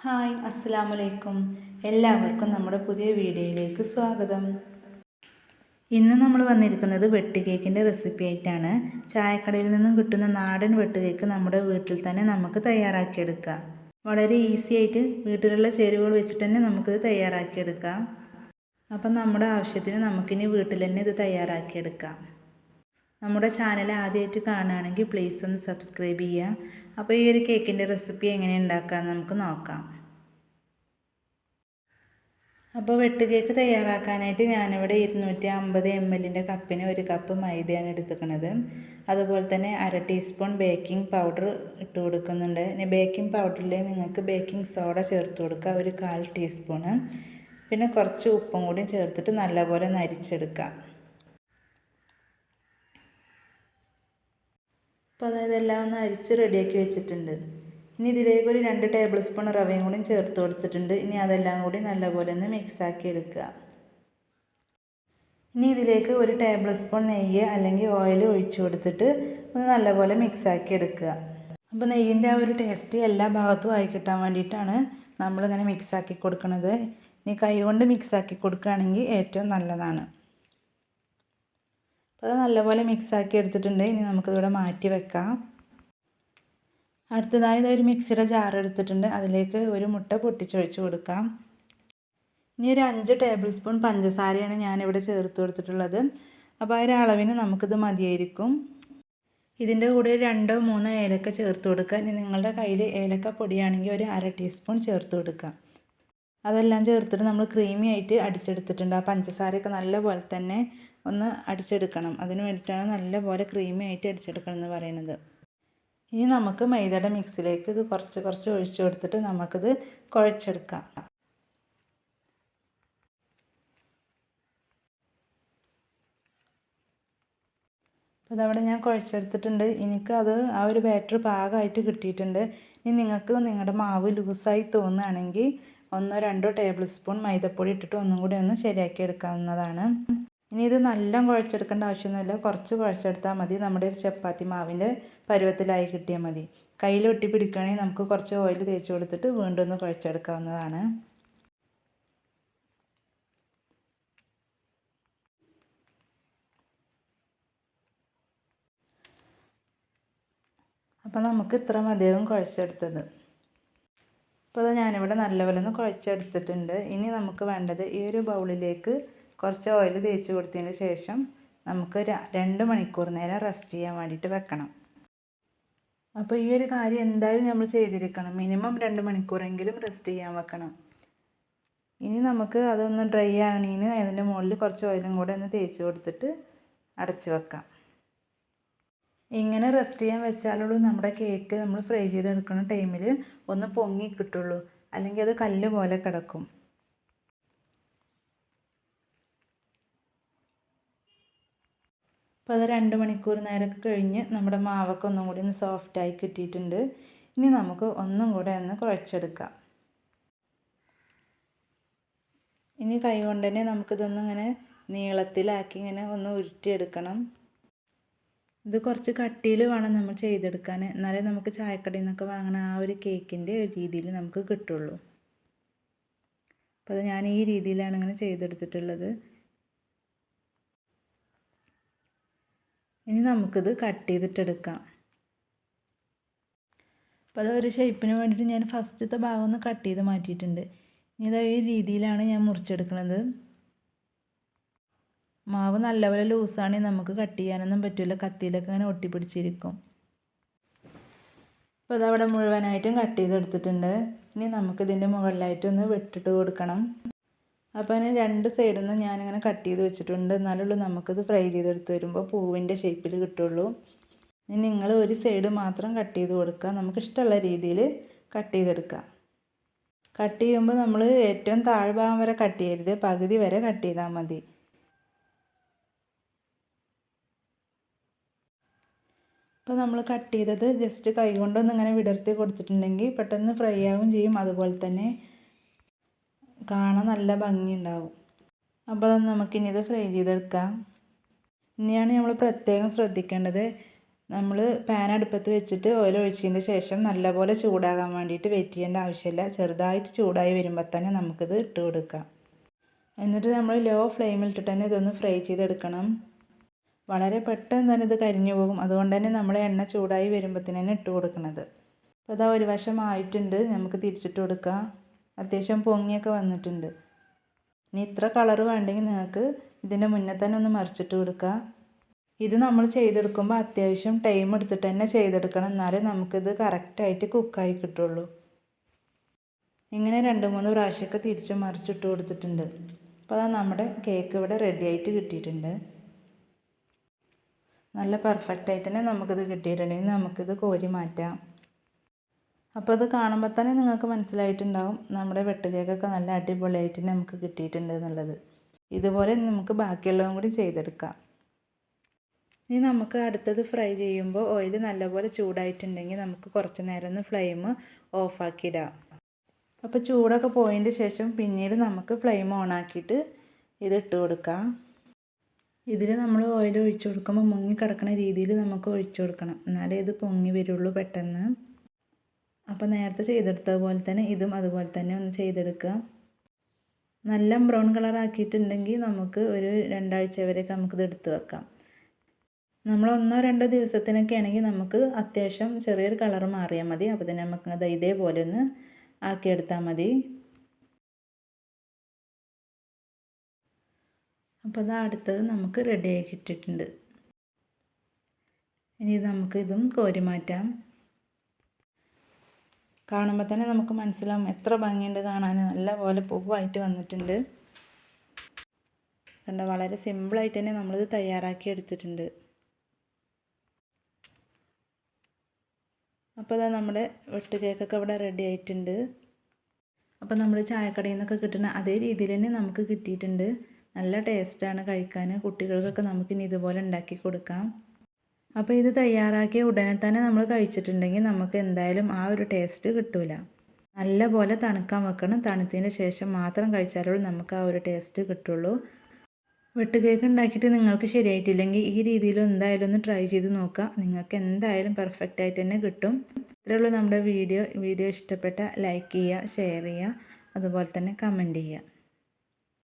Hi അസ്സലാമലൈക്കും. എല്ലാവർക്കും നമ്മുടെ പുതിയ വീഡിയോയിലേക്ക് സ്വാഗതം. ഇന്ന് നമ്മൾ വന്നിരിക്കുന്നത് വെട്ട് കേക്കിൻ്റെ റെസിപ്പി ആയിട്ടാണ്. ചായക്കടയിൽ നിന്നും കിട്ടുന്ന നാടൻ വെട്ട് കേക്ക് നമ്മുടെ വീട്ടിൽ തന്നെ നമുക്ക് തയ്യാറാക്കിയെടുക്കാം. വളരെ ഈസി ആയിട്ട് വീട്ടിലുള്ള ചേരുവകൾ വെച്ചിട്ട് തന്നെ നമുക്കിത് തയ്യാറാക്കിയെടുക്കാം. അപ്പം നമ്മുടെ ആവശ്യത്തിന് നമുക്കിനി വീട്ടിൽ തന്നെ ഇത് തയ്യാറാക്കിയെടുക്കാം. നമ്മുടെ ചാനൽ ആദ്യമായിട്ട് കാണുകയാണെങ്കിൽ പ്ലീസ് ഒന്ന് സബ്സ്ക്രൈബ് ചെയ്യുക. അപ്പോൾ ഈ ഒരു കേക്കിൻ്റെ റെസിപ്പി എങ്ങനെ ഉണ്ടാക്കാമെന്ന് നമുക്ക് നോക്കാം. അപ്പോൾ വെട്ട് കേക്ക് തയ്യാറാക്കാനായിട്ട് ഞാനിവിടെ 250 ml കപ്പിന് 1 കപ്പ് മൈദയാണ് എടുത്തിരിക്കുന്നത്. അതുപോലെ തന്നെ 1/2 ടീസ്പൂൺ ബേക്കിംഗ് പൗഡർ ഇട്ട് കൊടുക്കുന്നുണ്ട്. ഇനി ബേക്കിംഗ് പൗഡറിൽ നിങ്ങൾക്ക് ബേക്കിംഗ് സോഡ ചേർത്ത് കൊടുക്കുക, ഒരു 1/4 ടീസ്പൂണ്. പിന്നെ കുറച്ച് ഉപ്പും കൂടി ചേർത്തിട്ട് നല്ലപോലെ നരിച്ചെടുക്കുക. അപ്പോൾ ഇതെല്ലാം ഒന്ന് അരിച്ച് റെഡിയാക്കി വെച്ചിട്ടുണ്ട്. ഇനി ഇതിലേക്ക് ഒരു 2 ടേബിൾ സ്പൂൺ റവയും കൂടി ചേർത്ത് കൊടുത്തിട്ടുണ്ട്. ഇനി അതെല്ലാം കൂടി നല്ലപോലെ ഒന്ന് മിക്സാക്കി എടുക്കുക. ഇനി ഇതിലേക്ക് ഒരു ടേബിൾ സ്പൂൺ നെയ്യ് അല്ലെങ്കിൽ ഓയിൽ ഒഴിച്ചു കൊടുത്തിട്ട് ഒന്ന് നല്ലപോലെ മിക്സാക്കി എടുക്കുക. അപ്പോൾ നെയ്യിൻ്റെ ആ ഒരു ടേസ്റ്റ് എല്ലാ ഭാഗത്തും ആയി കിട്ടാൻ വേണ്ടിയിട്ടാണ് നമ്മളിങ്ങനെ മിക്സാക്കി കൊടുക്കുന്നത്. ഇനി കൈ കൊണ്ട് മിക്സാക്കി കൊടുക്കുകയാണെങ്കിൽ ഏറ്റവും നല്ലതാണ്. അപ്പോൾ അത് നല്ലപോലെ മിക്സാക്കി എടുത്തിട്ടുണ്ട്. ഇനി നമുക്കിതിവിടെ മാറ്റി വെക്കാം. അടുത്തതായി ഒരു മിക്സിയുടെ ജാർ എടുത്തിട്ടുണ്ട്. അതിലേക്ക് ഒരു മുട്ട പൊട്ടിച്ചൊഴിച്ച് കൊടുക്കാം. ഇനി ഒരു 5 ടേബിൾ സ്പൂൺ പഞ്ചസാരയാണ് ഞാനിവിടെ ചേർത്ത് കൊടുത്തിട്ടുള്ളത്. അപ്പോൾ ആ ഒരു അളവിന് നമുക്കിത് മതിയായിരിക്കും. ഇതിൻ്റെ കൂടെ 2-3 ഏലക്ക ചേർത്ത് കൊടുക്കുക. ഇനി നിങ്ങളുടെ കയ്യിൽ ഏലക്ക പൊടിയാണെങ്കിൽ ഒരു 1/2 ടീസ്പൂൺ ചേർത്ത് കൊടുക്കുക. അതെല്ലാം ചേർത്തിട്ട് നമ്മൾ ക്രീമി ആയിട്ട് അടിച്ചെടുത്തിട്ടുണ്ട്. ആ പഞ്ചസാരയൊക്കെ നല്ലപോലെ തന്നെ ഒന്ന് അടിച്ചെടുക്കണം. അതിന് വേണ്ടിയിട്ടാണ് നല്ലപോലെ ക്രീമി ആയിട്ട് അടിച്ചെടുക്കണം എന്ന് പറയുന്നത്. ഇനി നമുക്ക് മൈദയുടെ മിക്സിലേക്ക് ഇത് കുറച്ച് ഒഴിച്ചു കൊടുത്തിട്ട് നമുക്കിത് കുഴച്ചെടുക്കാം. അപ്പോൾ അതവിടെ ഞാൻ കുഴച്ചെടുത്തിട്ടുണ്ട്. എനിക്കത് ആ ഒരു ബാറ്റർ പാകമായിട്ട് കിട്ടിയിട്ടുണ്ട്. ഇനി നിങ്ങൾക്ക് നിങ്ങളുടെ മാവ് ലൂസായി തോന്നുകയാണെങ്കിൽ 1-2 ടേബിൾ സ്പൂൺ മൈദപ്പൊടി ഇട്ടിട്ട് ഒന്നും കൂടി ഒന്ന് ശരിയാക്കി എടുക്കാവുന്നതാണ്. ഇനി ഇത് നല്ല കുഴച്ചെടുക്കേണ്ട ആവശ്യമൊന്നുമില്ല, കുറച്ച് കുഴച്ചെടുത്താൽ മതി. നമ്മുടെ ഒരു ചപ്പാത്തി മാവിൻ്റെ പരുവത്തിലായി കിട്ടിയാൽ മതി. കയ്യിൽ ഒട്ടി പിടിക്കുകയാണെങ്കിൽ നമുക്ക് കുറച്ച് ഓയിൽ തേച്ച് കൊടുത്തിട്ട് വീണ്ടും ഒന്ന് കുഴച്ചെടുക്കാവുന്നതാണ്. അപ്പോൾ നമുക്ക് ഇത്ര മതിയാകും കുഴച്ചെടുത്തത്. അപ്പോൾ അത് ഞാനിവിടെ നല്ലപോലെ ഒന്ന് കുഴച്ചെടുത്തിട്ടുണ്ട്. ഇനി നമുക്ക് വേണ്ടത് ഈ ഒരു ബൗളിലേക്ക് കുറച്ച് ഓയിൽ തേച്ച് കൊടുത്തതിന് ശേഷം നമുക്ക് 2 മണിക്കൂർ നേരം റെസ്റ്റ് ചെയ്യാൻ വേണ്ടിയിട്ട് വെക്കണം. അപ്പോൾ ഈ ഒരു കാര്യം എന്തായാലും നമ്മൾ ചെയ്തിരിക്കണം. മിനിമം 2 മണിക്കൂറെങ്കിലും റെസ്റ്റ് ചെയ്യാൻ വെക്കണം. ഇനി നമുക്ക് അതൊന്ന് ഡ്രൈ ആവണീന് അതിൻ്റെ മുകളിൽ കുറച്ച് ഓയിലും കൂടെ ഒന്ന് തേച്ച് കൊടുത്തിട്ട് അടച്ച് വെക്കാം. ഇങ്ങനെ റെസ്റ്റ് ചെയ്യാൻ വെച്ചാലുള്ളൂ നമ്മുടെ കേക്ക് നമ്മൾ ഫ്രൈ ചെയ്തെടുക്കുന്ന ടൈമിൽ ഒന്ന് പൊങ്ങി കിട്ടുള്ളൂ, അല്ലെങ്കിൽ അത് കല്ല് പോലെ കിടക്കും. അപ്പോൾ അത് 2 മണിക്കൂർ നേരമൊക്കെ കഴിഞ്ഞ് നമ്മുടെ മാവൊക്കെ ഒന്നും കൂടി ഒന്ന് സോഫ്റ്റായി കിട്ടിയിട്ടുണ്ട്. ഇനി നമുക്ക് ഒന്നും കൂടെ ഒന്ന് കുഴച്ചെടുക്കാം. ഇനി കൈ കൊണ്ട് തന്നെ നമുക്കിതൊന്ന് ഇങ്ങനെ നീളത്തിലാക്കി ഇങ്ങനെ ഒന്ന് ഉരുട്ടിയെടുക്കണം. ഇത് കുറച്ച് കട്ടിയിൽ വേണം നമ്മൾ ചെയ്തെടുക്കാൻ, എന്നാലേ നമുക്ക് ചായക്കടയിൽ നിന്നൊക്കെ വാങ്ങുന്ന ആ ഒരു കേക്കിൻ്റെ രീതിയിൽ നമുക്ക് കിട്ടുള്ളൂ. അപ്പോൾ അത് ഞാൻ ഈ രീതിയിലാണ് ഇങ്ങനെ ചെയ്തെടുത്തിട്ടുള്ളത്. ഇനി നമുക്കിത് കട്ട് ചെയ്തിട്ടെടുക്കാം. അപ്പോൾ അത് ഒരു ഷേപ്പിന് വേണ്ടിയിട്ട് ഞാൻ ഫസ്റ്റത്തെ ഭാഗം ഒന്ന് കട്ട് ചെയ്ത് മാറ്റിയിട്ടുണ്ട്. ഇനി ഇതാ ഈ രീതിയിലാണ് ഞാൻ മുറിച്ചെടുക്കുന്നത്. മാവ് നല്ലപോലെ ലൂസാണെങ്കിൽ നമുക്ക് കട്ട് ചെയ്യാനൊന്നും പറ്റില്ല, കത്തിയിലൊക്കെ അങ്ങനെ ഒട്ടിപ്പിടിച്ചിരിക്കും. അപ്പോൾ അതവിടെ മുഴുവനായിട്ടും കട്ട് ചെയ്തെടുത്തിട്ടുണ്ട്. ഇനി നമുക്കിതിൻ്റെ മുകളിലായിട്ടൊന്ന് വെട്ടിട്ട് കൊടുക്കണം. അപ്പോൾ അതിന് 2 സൈഡിൽ നിന്നും ഞാനിങ്ങനെ കട്ട് ചെയ്ത് വെച്ചിട്ടുണ്ട്. എന്നാലുള്ളൂ നമുക്കിത് ഫ്രൈ ചെയ്തെടുത്ത് വരുമ്പോൾ പൂവിൻ്റെ ഷേപ്പിൽ കിട്ടുള്ളൂ. ഇനി നിങ്ങൾ ഒരു സൈഡ് മാത്രം കട്ട് ചെയ്ത് കൊടുക്കുക. നമുക്കിഷ്ടമുള്ള രീതിയിൽ കട്ട് ചെയ്തെടുക്കാം. കട്ട് ചെയ്യുമ്പോൾ നമ്മൾ ഏറ്റവും താഴ്ഭാഗം വരെ കട്ട് ചെയ്യരുത്, പകുതി വരെ കട്ട് ചെയ്താൽ മതി. അപ്പോൾ നമ്മൾ കട്ട് ചെയ്തത് ജസ്റ്റ് കൈ കൊണ്ടൊന്ന് ഇങ്ങനെ വിടർത്തി കൊടുത്തിട്ടുണ്ടെങ്കിൽ പെട്ടെന്ന് ഫ്രൈ ആവും ചെയ്യും, അതുപോലെ തന്നെ കാണാൻ നല്ല ഭംഗിയുണ്ടാവും. അപ്പോൾ നമുക്കിനി ഇത് ഫ്രൈ ചെയ്തെടുക്കാം. ഇനിയാണ് നമ്മൾ പ്രത്യേകം ശ്രദ്ധിക്കേണ്ടത്, നമ്മൾ പാൻ അടുപ്പത്ത് വെച്ചിട്ട് ഓയിൽ ഒഴിച്ചതിന് ശേഷം നല്ലപോലെ ചൂടാകാൻ വേണ്ടിയിട്ട് വെയിറ്റ് ചെയ്യേണ്ട ആവശ്യമില്ല. ചെറുതായിട്ട് ചൂടായി വരുമ്പോൾ തന്നെ നമുക്കിത് ഇട്ട് കൊടുക്കാം. എന്നിട്ട് നമ്മൾ ലോ ഫ്ലെയിമിലിട്ടിട്ട് തന്നെ ഇതൊന്ന് ഫ്രൈ ചെയ്തെടുക്കണം. വളരെ പെട്ടെന്ന് തന്നെ ഇത് കരിഞ്ഞു പോകും. അതുകൊണ്ട് തന്നെ നമ്മൾ എണ്ണ ചൂടായി വരുമ്പോഴത്തേന് തന്നെ ഇട്ട് കൊടുക്കുന്നത്. അപ്പോൾ അതാ ഒരു വശം ആയിട്ടുണ്ട്, നമുക്ക് തിരിച്ചിട്ട് കൊടുക്കാം. അത്യാവശ്യം പൊങ്ങിയൊക്കെ വന്നിട്ടുണ്ട്. ഇനി ഇത്ര കളർ വേണ്ടെങ്കിൽ നിങ്ങൾക്ക് ഇതിൻ്റെ മുന്നേ തന്നെ ഒന്ന് മറിച്ചിട്ട് കൊടുക്കുക. ഇത് നമ്മൾ ചെയ്തെടുക്കുമ്പോൾ അത്യാവശ്യം ടൈം എടുത്തിട്ട് തന്നെ ചെയ്തെടുക്കണം, എന്നാലേ നമുക്കിത് കറക്റ്റായിട്ട് കുക്കായി കിട്ടുള്ളൂ. ഇങ്ങനെ 2-3 പ്രാവശ്യമൊക്കെ തിരിച്ച് മറിച്ചിട്ട് കൊടുത്തിട്ടുണ്ട്. അപ്പോൾ അതാ നമ്മുടെ കേക്ക് ഇവിടെ റെഡി ആയിട്ട് കിട്ടിയിട്ടുണ്ട്. നല്ല പെർഫെക്റ്റായിട്ട് തന്നെ നമുക്കിത് കിട്ടിയിട്ടുണ്ടെങ്കിൽ നമുക്കിത് കോരി മാറ്റാം. അപ്പോൾ ഇത് കാണുമ്പോൾ തന്നെ നിങ്ങൾക്ക് മനസ്സിലായിട്ടുണ്ടാവും നമ്മുടെ വെട്ട് കേക്കൊക്കെ നല്ല അടിപൊളിയായിട്ട് നമുക്ക് കിട്ടിയിട്ടുണ്ട് എന്നുള്ളത്. ഇതുപോലെ നമുക്ക് ബാക്കിയുള്ളതും കൂടി ചെയ്തെടുക്കാം. ഇനി നമുക്ക് അടുത്തത് ഫ്രൈ ചെയ്യുമ്പോൾ ഓയിൽ നല്ലപോലെ ചൂടായിട്ടുണ്ടെങ്കിൽ നമുക്ക് കുറച്ച് നേരം ഒന്ന് ഫ്ലെയിം ഓഫാക്കിയിടാം. അപ്പോൾ ചൂടൊക്കെ പോയതിന് ശേഷം പിന്നീട് നമുക്ക് ഫ്ലെയിം ഓണാക്കിയിട്ട് ഇത് ഇട്ട് കൊടുക്കാം. ഇതിൽ നമ്മൾ ഓയിൽ ഒഴിച്ചു കൊടുക്കുമ്പോൾ മുങ്ങി കിടക്കുന്ന രീതിയിൽ നമുക്ക് ഒഴിച്ചു കൊടുക്കണം, എന്നാലേ ഇത് പൊങ്ങി വരുള്ളൂ പെട്ടെന്ന്. അപ്പോൾ നേരത്തെ ചെയ്തെടുത്ത പോലെ തന്നെ ഇതും അതുപോലെ തന്നെ ഒന്ന് ചെയ്തെടുക്കുക. നല്ല ബ്രൗൺ കളർ ആക്കിയിട്ടുണ്ടെങ്കിൽ നമുക്ക് ഒരു 2 ആഴ്ച വരെയൊക്കെ നമുക്കിത് എടുത്ത് വെക്കാം. നമ്മൾ 1-2 ദിവസത്തിനൊക്കെ ആണെങ്കിൽ നമുക്ക് അത്യാവശ്യം ചെറിയൊരു കളർ മാറിയാൽ മതി. അപ്പോൾ തന്നെ നമുക്ക് ഇതേപോലെ ഒന്ന് ആക്കിയെടുത്താൽ മതി. അപ്പോൾ അത് അടുത്തത് നമുക്ക് റെഡി ആക്കിയിട്ടിട്ടുണ്ട്. ഇനി നമുക്ക് ഇതും കോരി മാറ്റാം. കാണുമ്പോൾ തന്നെ നമുക്ക് മനസ്സിലാവും എത്ര ഭംഗിയുണ്ട് കാണാൻ. നല്ലപോലെ പൂവായിട്ട് വന്നിട്ടുണ്ട്. കണ്ട, വളരെ സിമ്പിളായിട്ട് തന്നെ നമ്മളിത് തയ്യാറാക്കി എടുത്തിട്ടുണ്ട്. അപ്പോൾ അതാ നമ്മുടെ വെട്ട് കേക്കൊക്കെ ഇവിടെ റെഡി ആയിട്ടുണ്ട്. അപ്പോൾ നമ്മൾ ചായക്കടയിൽ നിന്നൊക്കെ കിട്ടുന്ന അതേ രീതിയിൽ തന്നെ നമുക്ക് കിട്ടിയിട്ടുണ്ട്. നല്ല ടേസ്റ്റാണ് കഴിക്കാൻ. കുട്ടികൾക്കൊക്കെ നമുക്കിനി ഇതുപോലെ ഉണ്ടാക്കി കൊടുക്കാം. അപ്പോൾ ഇത് തയ്യാറാക്കിയ ഉടനെ തന്നെ നമ്മൾ കഴിച്ചിട്ടുണ്ടെങ്കിൽ നമുക്ക് എന്തായാലും ആ ഒരു ടേസ്റ്റ് കിട്ടില്ല. നല്ലപോലെ തണുക്കാൻ വെക്കണം. തണുത്തതിന് ശേഷം മാത്രം കഴിച്ചാലുള്ളൂ നമുക്ക് ആ ഒരു ടേസ്റ്റ് കിട്ടുള്ളൂ. വെട്ട് കേക്ക് ഉണ്ടാക്കിയിട്ട് നിങ്ങൾക്ക് ശരിയായിട്ടില്ലെങ്കിൽ ഈ രീതിയിൽ എന്തായാലും ഒന്ന് ട്രൈ ചെയ്ത് നോക്കുക. നിങ്ങൾക്ക് എന്തായാലും പെർഫെക്റ്റ് ആയിട്ട് തന്നെ കിട്ടും. ഇത്രയേ ഉള്ളൂ നമ്മുടെ വീഡിയോ ഇഷ്ടപ്പെട്ട ലൈക്ക് ചെയ്യുക, ഷെയർ ചെയ്യുക, അതുപോലെ തന്നെ കമൻറ്റ് ചെയ്യുക.